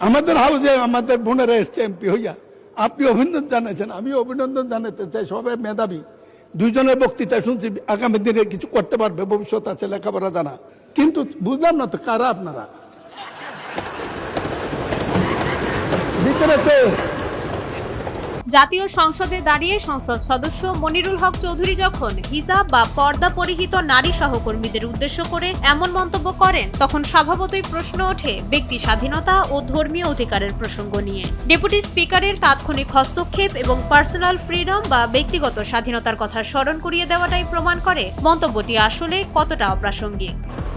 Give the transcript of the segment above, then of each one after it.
আমাদের হাউসে আমাদের বোনেরা এসছে এমপি হইয়া, আপনি অভিনন্দন জানাচ্ছেন, আমি অভিনন্দন জানাতে চাই। সবাই মেধাবী, দুইজনের বক্তৃতা শুনছি, আগামী দিনে কিছু করতে পারবে, ভবিষ্যৎ আছে, লেখাপড়া জানা। কিন্তু বুঝলাম না তো কারা আপনারা ভিতরে তো। জাতীয় সংসদে দাঁড়িয়ে সংসদ সদস্য মনিরুল হক চৌধুরী যখন হিজাব বা পর্দা পরিহিত নারী সহকর্মীদের উদ্দেশ্য করে এমন মন্তব্য করেন, তখন স্বভাবতই প্রশ্ন ওঠে ব্যক্তি স্বাধীনতা ও ধর্মীয় অধিকারের প্রসঙ্গ নিয়ে। ডেপুটি স্পিকারের তাৎক্ষণিক হস্তক্ষেপ এবং পার্সোনাল ফ্রিডম বা ব্যক্তিগত স্বাধীনতার কথা স্মরণ করিয়ে দেওয়াটাই প্রমাণ করে মন্তব্যটি আসলে কতটা অপ্রাসঙ্গিক।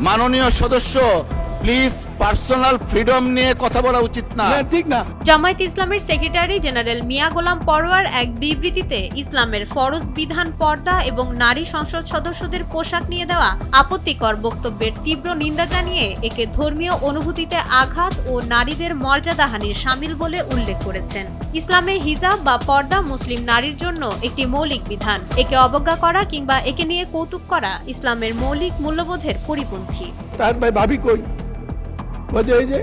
মাননীয় সদস্য, প্লিজ পার্সোনাল ফ্রিডম নিয়ে কথা বলা উচিত না, ঠিক না। জামায়াত ইসলামের সেক্রেটারি জেনারেল মিয়া গোলাম পরোয়ার এক বিবৃতিতে ইসলামের ফরজ বিধান পর্দা এবং নারী সংসদ সদস্যদের পোশাক নিয়ে দেওয়া আপত্তিকর বক্তব্যের তীব্র নিন্দা জানিয়ে একে ধর্মীয় অনুভূতিতে আঘাত ও নারীদের মর্যাদাহানির শামিল বলে উল্লেখ করেছেন। ইসলামে হিজাব বা পর্দা মুসলিম নারীর জন্য একটি মৌলিক বিধান। একে অবজ্ঞা করা কিংবা একে নিয়ে কৌতুক করা ইসলামের মৌলিক মূল্যবোধের পরিপন্থী। তার ভাই ভাবি কই এই যে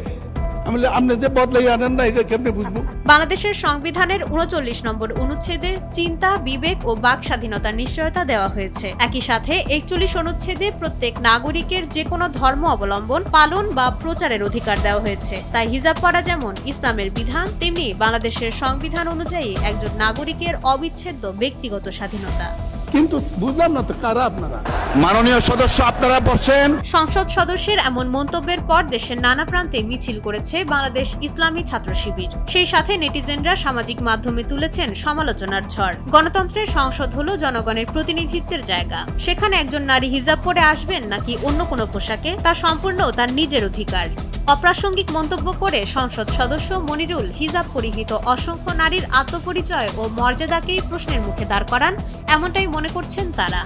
আপনি যে বদলাই আনেন না, এটা কেমনে বুঝবো? বাংলাদেশের সংবিধানের ৩৯ নম্বর অনুচ্ছেদে চিন্তা, বিবেক ও বাক স্বাধীনতার নিশ্চয়তা দেওয়া হয়েছে। একই সাথে ৪১ অনুচ্ছেদে প্রত্যেক নাগরিকের যে কোনো ধর্ম অবলম্বন, পালন বা প্রচারের অধিকার দেওয়া হয়েছে। তাই হিজাব পরা যেমন ইসলামের বিধান, তেমনি বাংলাদেশের সংবিধান অনুযায়ী একজন নাগরিকের অবিচ্ছেদ্য ব্যক্তিগত স্বাধীনতা। কিন্তু বুঝলাম না তো কারা আপনারা। মাননীয় সদস্য, আপনারা বসেন। সংসদ সদস্যের এমন মন্তব্যের পর দেশের নানা প্রান্তে মিছিল করেছে বাংলাদেশ ইসলামী ছাত্র শিবির। সেই সাথে নেটিজেনরা সামাজিক মাধ্যমে তুলেছেন সমালোচনার ঝড়। গণতন্ত্রের সংসদ হলো জনগণের প্রতিনিধিত্বের জায়গা। সেখানে একজন নারী হিজাব পরে আসবেন নাকি অন্য কোনো পোশাকে, তা সম্পূর্ণ তার নিজের অধিকার। অপ্রাসঙ্গিক মন্তব্য করে সংসদ সদস্য মনিরুল হিজাব পরিহিত অসংখ্য নারীর আত্মপরিচয় ও মর্যাদাকেই প্রশ্নের মুখে দাঁড় করান, এমনটাই মনে করছেন তারা।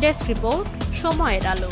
ডেস্ক রিপোর্ট, সময়ের আলো।